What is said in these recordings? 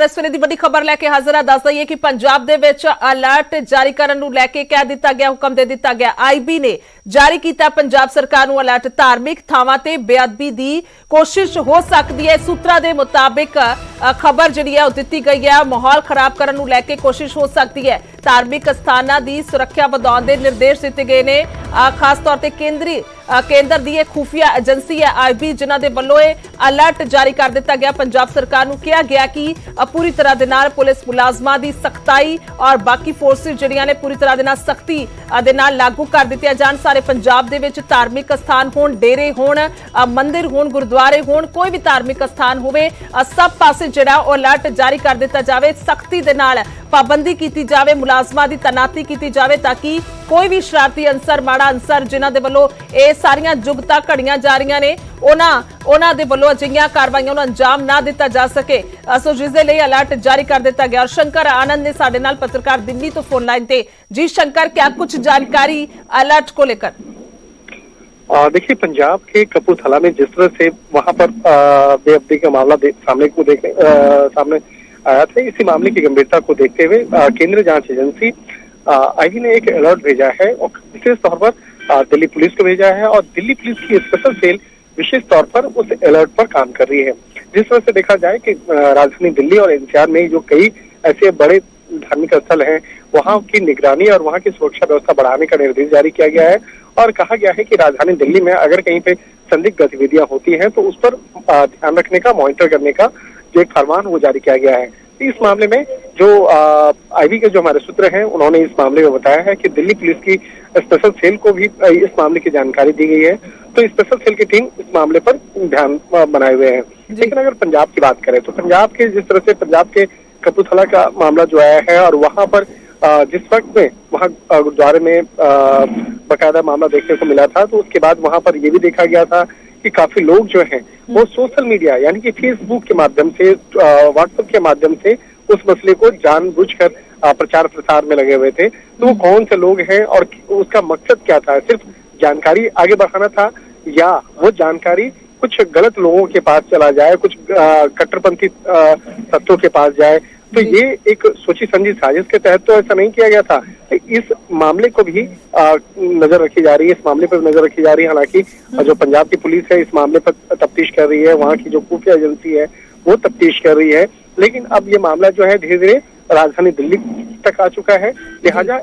ਇਸ ਵੇਲੇ ਦੀ ਵੱਡੀ ਖਬਰ ਲੈ ਕੇ ਹਾਜ਼ਰ ਹਾਂ। ਦੱਸ ਦਈਏ ਕਿ ਪੰਜਾਬ ਦੇ ਵਿੱਚ ਅਲਰਟ ਜਾਰੀ ਕਰਨ ਨੂੰ ਲੈ ਕੇ ਕਹਿ ਦਿੱਤਾ ਗਿਆ, ਹੁਕਮ ਦੇ ਦਿੱਤਾ ਗਿਆ। ਆਈਬੀ ਨੇ ਜਾਰੀ ਕੀਤਾ ਪੰਜਾਬ ਸਰਕਾਰ ਨੂੰ ਅਲਰਟ। ਧਾਰਮਿਕ ਥਾਵਾਂ ਤੇ ਬੇਅਦਬੀ ਦੀ ਕੋਸ਼ਿਸ਼ ਹੋ ਸਕਦੀ ਹੈ। ਸੂਤਰਾਂ ਦੇ ਮੁਤਾਬਿਕ ਖਬਰ ਜਿਹੜੀ ਹੈ ਉਹ ਦਿੱਤੀ ਗਈ ਹੈ। ਮਾਹੌਲ ਖਰਾਬ ਕਰਨ ਨੂੰ ਲੈ ਕੇ ਕੋਸ਼ਿਸ਼ ਹੋ ਸਕਦੀ ਹੈ। ਧਾਰਮਿਕ ਸਥਾਨਾਂ ਦੀ ਸੁਰੱਖਿਆ ਵਧਾਉਣ ਦੇ ਨਿਰਦੇਸ਼ ਦਿੱਤੇ ਗਏ ਨੇ। ਖਾਸ ਤੌਰ ਤੇ ਕੇਂਦਰ ਦੀ ਇਹ ਖੁਫੀਆ ਏਜੰਸੀ ਹੈ ਆਈਬੀ, ਜਿਨ੍ਹਾਂ ਦੇ ਵੱਲੋਂ ਇਹ ਅਲਰਟ ਜਾਰੀ ਕਰ ਦਿੱਤਾ ਗਿਆ। ਪੰਜਾਬ ਸਰਕਾਰ ਨੂੰ ਕਿਹਾ ਗਿਆ ਕਿ ਪੂਰੀ ਤਰ੍ਹਾਂ ਦੇ ਨਾਲ ਪੁਲਿਸ ਮੁਲਾਜ਼ਮਾਂ ਦੀ ਸਖਤਾਈ ਔਰ ਬਾਕੀ ਫੋਰਸਿਸ ਜਿਹੜੀਆਂ ਨੇ ਪੂਰੀ ਤਰ੍ਹਾਂ ਦੇ ਨਾਲ ਸਖਤੀ ਦੇ ਨਾਲ ਲਾਗੂ ਕਰ ਦਿੱਤੀਆਂ ਜਾਣ। ਸਾਰੇ ਪੰਜਾਬ ਦੇ ਵਿੱਚ ਧਾਰਮਿਕ ਸਥਾਨ ਹੋਣ, ਡੇਰੇ ਹੋਣ, ਮੰਦਿਰ ਹੋਣ, ਗੁਰਦੁਆਰੇ ਹੋਣ, ਕੋਈ ਵੀ ਧਾਰਮਿਕ ਸਥਾਨ ਹੋਵੇ, ਸਭ ਪਾਸੇ ਜਿਹੜਾ ਉਹ ਅਲਰਟ ਜਾਰੀ ਕਰ ਦਿੱਤਾ ਜਾਵੇ। ਸਖਤੀ ਦੇ ਨਾਲ ਪਾਬੰਦੀ ਕੀਤੀ ਜਾਵੇ, ਮੁਲਾਜ਼ਮਾਂ ਦੀ ਤੈਨਾਤੀ ਕੀਤੀ ਜਾਵੇ ਤਾਂ ਕਿ ਕੋਈ ਵੀ ਸ਼ਰਾਰਤੀ ਅੰਸਰ, ਮਾੜਾ ਅੰਸਰ ਜਿਨ੍ਹਾਂ ਦੇ ਵੱਲੋਂ ਇਹ ਸਾਰੀਆਂ ਜੁਗਤਾਂ ਘੜੀਆਂ ਜਾ ਰਹੀਆਂ ਨੇ ਉਹਨਾਂ ਦੇ ਵੱਲੋਂ ਅਜਿਹੀਆਂ ਕਾਰਵਾਈਆਂ ਨੂੰ ਅੰਜਾਮ ਨਾ ਦਿੱਤਾ ਜਾ ਸਕੇ। ਸੋ ਜਿਸ ਦੇ ਲਈ ਅਲਰਟ ਜਾਰੀ कर देता गया। और शंकर आनंद ने साडे नाल पत्रकार दिल्ली तो फोन लाइन थे। जी शंकर, क्या कुछ जानकारी अलर्ट को लेकर? देखिए, पंजाब के कपूरथला में जिस तरह से वहां पर बेअदबी का मामला सामने आया था, इसी मामले की गंभीरता को देखते हुए केंद्रीय जांच एजेंसी आईबी ने एक अलर्ट भेजा है और विशेष तौर पर दिल्ली पुलिस को भेजा है। और दिल्ली पुलिस की स्पेशल सेल विशेष तौर पर उस अलर्ट पर काम कर रही है। जिस तरह से देखा जाए कि राजधानी दिल्ली और एनसीआर में जो कई ऐसे बड़े धार्मिक स्थल हैं, वहां की निगरानी और वहां की सुरक्षा व्यवस्था बढ़ाने का निर्देश जारी किया गया है। और कहा गया है कि राजधानी दिल्ली में अगर कहीं पे संदिग्ध गतिविधियां होती हैं तो उस पर ध्यान रखने का, मॉनिटर करने का जो एक फरमान वो जारी किया गया है। इस मामले में जो आईबी के जो हमारे सूत्र हैं, उन्होंने इस मामले में बताया है कि दिल्ली पुलिस की स्पेशल सेल को भी इस मामले की जानकारी दी गई है। तो स्पेशल सेल की टीम इस मामले पर ध्यान बनाए हुए है। लेकिन अगर पंजाब की बात करें तो पंजाब के जिस तरह से पंजाब के कपूरथला का मामला जो आया है और वहां पर जिस वक्त में वहां गुरुद्वारे में बकायदा मामला देखने को मिला था, तो उसके बाद वहां पर ये भी देखा गया था कि काफी लोग जो हैं वो सोशल मीडिया यानी कि फेसबुक के माध्यम से, व्हाट्सएप के माध्यम से उस मसले को जानबूझकर प्रचार प्रसार में लगे हुए थे। तो वो कौन से लोग हैं और उसका मकसद क्या था? सिर्फ जानकारी आगे बढ़ाना था या वो जानकारी कुछ गलत लोगों के पास चला जाए, कुछ कट्टरपंथी तत्वों के पास जाए? तो ये एक सोची समझी साजिश के तहत तो ऐसा नहीं किया गया था। इस मामले को भी नजर रखी जा रही है, इस मामले पर नजर रखी जा रही है। हालांकि जो पंजाब की पुलिस है इस मामले पर तफ्तीश कर रही है, वहाँ की जो खुफिया एजेंसी है वो तफ्तीश कर रही है। लेकिन अब ये मामला जो है धीरे धीरे राजधानी दिल्ली तक आ चुका है। लिहाजा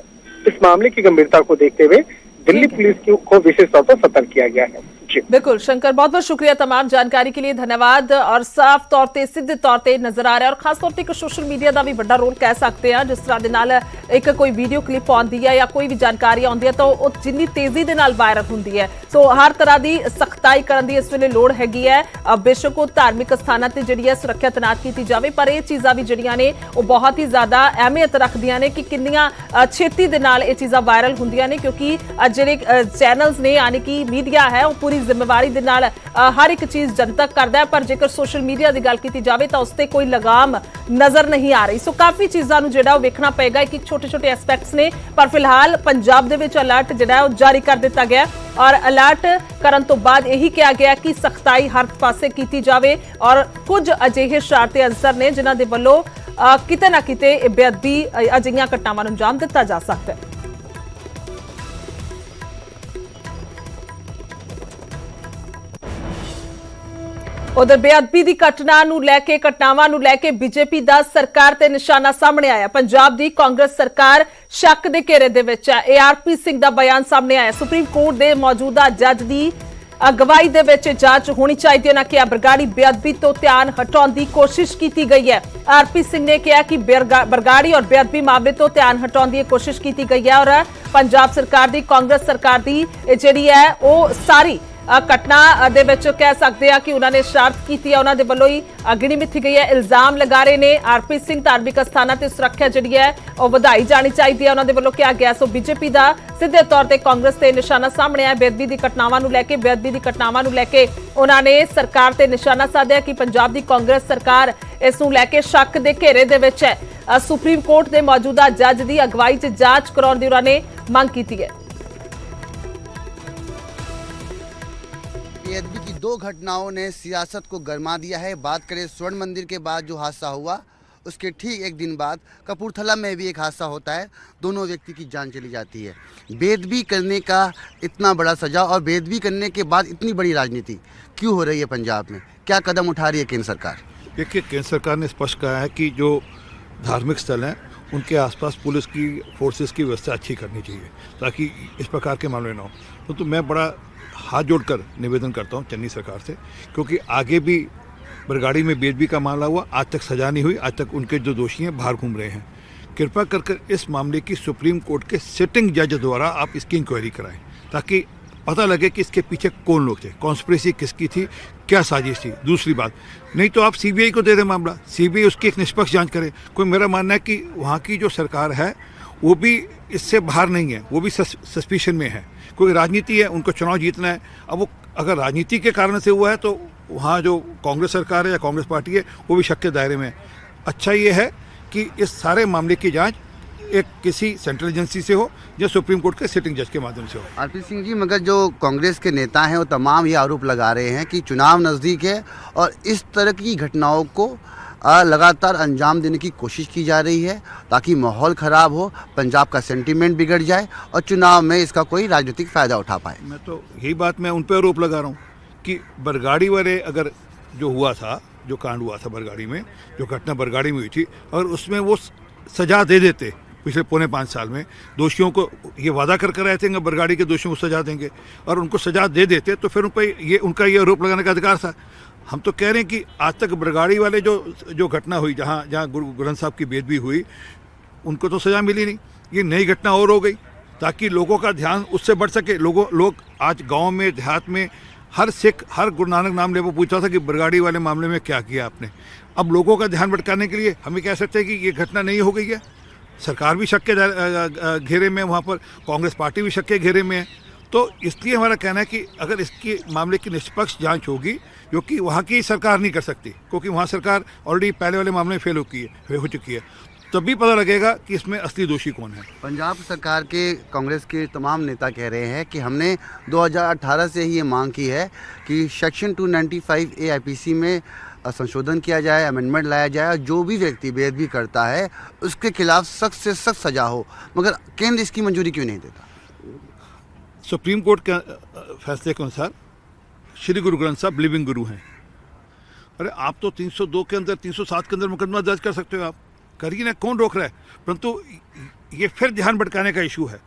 इस मामले की गंभीरता को देखते हुए दिल्ली पुलिस को विशेष तौर पर सतर्क किया गया है। बिल्कुल शंकर, बहुत बहुत शुक्रिया तमाम जानकारी के लिए, धन्यवाद। और साफ तौर पर सिद्ध तौर पर नजर आ रहा है और खास तौर पर एक सोशल मीडिया का भी बड़ा रोल कह सकते हैं। जिस तरह के नाल एक कोई वीडियो क्लिप आती है या कोई भी जानकारी आती है तो जिन्नी तेजी के नाल वायरल होती है। सो हर तरह की सख्ताई करने की इस वे लोड़ हैगी है। बेशक वो धार्मिक स्थानों से जी सुरक्षा तैनात की जाए, पर यह चीज़ा भी जड़ियां ने बहुत ही ज्यादा अहमियत रखदियां ने कि किन्नियां छेती दे नाल ये चीज़ां वायरल होंदियां ने, क्योंकि जिहड़े चैनल्स ने यानी कि मीडिया है वो पूरी जिम्मेवारी दे नाल हर एक चीज जनतक करता है। पर जेकर सोशल मीडिया की गल की जाए तो उसते कोई लगाम नजर नहीं आ रही। सो काफ़ी चीज़ों को जो वेखना पेगा, एक छोटे छोटे एस्पैक्ट्स ने। पर फिलहाल पंजाब दे विच अलर्ट जो जारी कर दिता गया और अलर्ट करन तो बाद यही कहा गया कि सख्ताई हर पासे की जाए और कुछ अजिहे शरारती अंसर ने जिन्हां दे वल्लों किते ना किते बेअदबी अजिहियां घटनावां नूं अंजाम दिता जा सकता है। उधर बेअदबी की घटनावां नूं लैके बीजेपी का सरकार ते निशाना सामने आया। पंजाब की कांग्रेस सरकार शक के घेरे दे विच है। ARP सिंह का बयान सामने आया। सुप्रीम कोर्ट के मौजूदा जज की अगवाई दे विच जांच होनी चाहिए ना कि बरगाड़ी बेअदबी तो ध्यान हटाने की कोशिश की गई है। RP सिंह ने कहा कि बरगाड़ी और बेअदबी मामले तो ध्यान हटाने की कोशिश की गई है और पंजाब सरकार की, कांग्रेस सरकार की जिहड़ी है वो सारी घटना दे विच कह सकते हैं कि उन्होंने शरारत की है, उन्होंने वालों ही गिणी मिथी गई है। इल्जाम लगा रहे ने RP सिंह धार्मिक स्थानों की सुरक्षा जी है वह वधाई जानी चाहिए, उन्होंने वालों कहा गया। सो बीजेपी का सीधे तौर पर कांग्रेस से निशाना सामने आया। बेअदबी की घटनावां नूं लैके उन्होंने सरकार से निशाना साधिया कि पंजाब की कांग्रेस सरकार इस नूं लैके शक के घेरे दे विच है। सुप्रीम कोर्ट के मौजूदा जज की अगवाई च जांच कराउण दी उन्होंने मंग की है। बेअदबी की दो घटनाओं ने सियासत को गरमा दिया है। बात करें स्वर्ण मंदिर के बाद जो हादसा हुआ उसके ठीक एक दिन बाद कपूरथला में भी एक हादसा होता है, दोनों व्यक्ति की जान चली जाती है। बेदबी करने का इतना बड़ा सजा और बेदबी करने के बाद इतनी बड़ी राजनीति क्यों हो रही है पंजाब में? क्या कदम उठा रही है केंद्र सरकार? देखिए, केंद्र सरकार ने स्पष्ट कहा है कि जो धार्मिक स्थल हैं उनके आसपास पुलिस की फोर्सेस की व्यवस्था अच्छी करनी चाहिए ताकि इस प्रकार के मामले ना हो। तो मैं बड़ा हाथ जोड़कर निवेदन करता हूं चन्नी सरकार से, क्योंकि आगे भी बरगाड़ी में बेदबी का मामला हुआ, आज तक सजा नहीं हुई, आज तक उनके जो दोषी हैं बाहर घूम रहे हैं। कृपया कर इस मामले की सुप्रीम कोर्ट के सिटिंग जज द्वारा आप इसकी इंक्वायरी कराएं ताकि पता लगे कि इसके पीछे कौन लोग थे, कॉन्स्पिरेसी किसकी थी, क्या साजिश थी। दूसरी बात, नहीं तो आप सीबीआई को दे दें मामला, सीबीआई उसकी एक निष्पक्ष जांच करे। कोई मेरा मानना है कि वहाँ की जो सरकार है वो भी इससे बाहर नहीं है, वो भी सस्पिशन में है। कोई राजनीति है, उनको चुनाव जीतना है। अब वो अगर राजनीति के कारण से हुआ है तो वहाँ जो कांग्रेस सरकार है या कांग्रेस पार्टी है वो भी शक के दायरे में है। अच्छा ये है कि इस सारे मामले की जाँच एक किसी सेंट्रल एजेंसी से हो या सुप्रीम कोर्ट के सिटिंग जज के माध्यम से हो। आरपी सिंह जी, मगर जो कांग्रेस के नेता हैं वो तमाम ये आरोप लगा रहे हैं कि चुनाव नज़दीक है और इस तरह की घटनाओं को लगातार अंजाम देने की कोशिश की जा रही है ताकि माहौल ख़राब हो, पंजाब का सेंटीमेंट बिगड़ जाए और चुनाव में इसका कोई राजनीतिक फ़ायदा उठा पाए। मैं तो यही बात मैं उन पर आरोप लगा रहा हूँ कि बरगाड़ी वाले अगर जो हुआ था, जो कांड हुआ था बरगाड़ी में, जो घटना बरगाड़ी में हुई थी, और उसमें वो सजा दे देते पिछले 4.5 साल में, दोषियों को ये वादा करके रहे थे बरगाड़ी के दोषियों को सजा देंगे और उनको सजा दे देते तो फिर उन पर ये उनका ये आरोप लगाने का अधिकार था। हम तो कह रहे हैं कि आज तक बरगाड़ी वाले जो घटना हुई, जहाँ गुरु ग्रंथ साहब की बेदबी हुई, उनको तो सजा मिली नहीं। ये नई घटना और हो गई ताकि लोगों का ध्यान उससे बढ़ सके। लोग आज गाँव में, देहात में, हर सिख, हर गुरु नानक नाम ले वो पूछता था कि बरगाड़ी वाले मामले में क्या किया आपने। अब लोगों का ध्यान भटकाने के लिए हम ये कह सकते हैं कि ये घटना नहीं हो गई है। सरकार भी शक के घेरे में, वहाँ पर कांग्रेस पार्टी भी शक के घेरे में है। तो इसलिए हमारा कहना है कि अगर इसकी मामले की निष्पक्ष जांच होगी, जो कि वहाँ की सरकार नहीं कर सकती, क्योंकि वहाँ सरकार ऑलरेडी पहले वाले मामले में फेल हो चुकी है, तभी पता लगेगा कि इसमें असली दोषी कौन है। पंजाब सरकार के कांग्रेस के तमाम नेता कह रहे हैं कि हमने 2018 से ही ये मांग की है कि सेक्शन 295A IPC में संशोधन किया जाए, अमेंडमेंट लाया जाए और जो भी व्यक्ति बेदबी करता है उसके खिलाफ सख्त से सख्त सजा हो, मगर केंद्र इसकी मंजूरी क्यों नहीं देता? सुप्रीम कोर्ट के फैसले के अनुसार श्री गुरु ग्रंथ साहब लिविंग गुरु हैं। अरे आप तो 302 के अंदर, 307 के अंदर मुकदमा दर्ज कर सकते हो, आप करिए ना, कौन रोक रहा है। परंतु ये फिर ध्यान भटकाने का इशू है।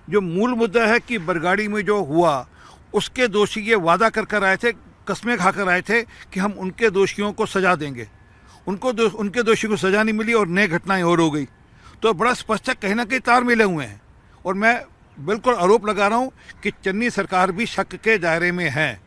जो मूल मुद्दा है कि बरगाड़ी में जो हुआ उसके दोषी ये वादा कर आए थे, कस्में खाकर आए थे कि हम उनके दोषियों को सजा देंगे। उनके दोषियों को सजा नहीं मिली और नई घटनाएं और हो गई। तो बड़ा स्पष्ट है, कहीं ना कहीं तार मिले हुए हैं। और मैं बिल्कुल आरोप लगा रहा हूं कि चन्नी सरकार भी शक के दायरे में है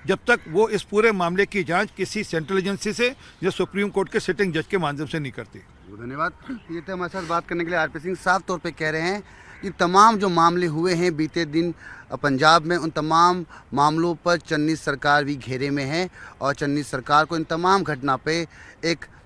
जब तक वो इस पूरे मामले की जांच किसी सेंट्रल एजेंसी से या सुप्रीम कोर्ट के सिटिंग जज के माध्यम से नहीं करती। धन्यवाद। ये थे हमारे साथ बात करने के लिए आरपी सिंह। साफ तौर पे कह रहे हैं कि तमाम जो मामले हुए हैं बीते दिन पंजाब में, उन तमाम मामलों पर चन्नी सरकार भी घेरे में है और चन्नी सरकार को इन तमाम घटना पे एक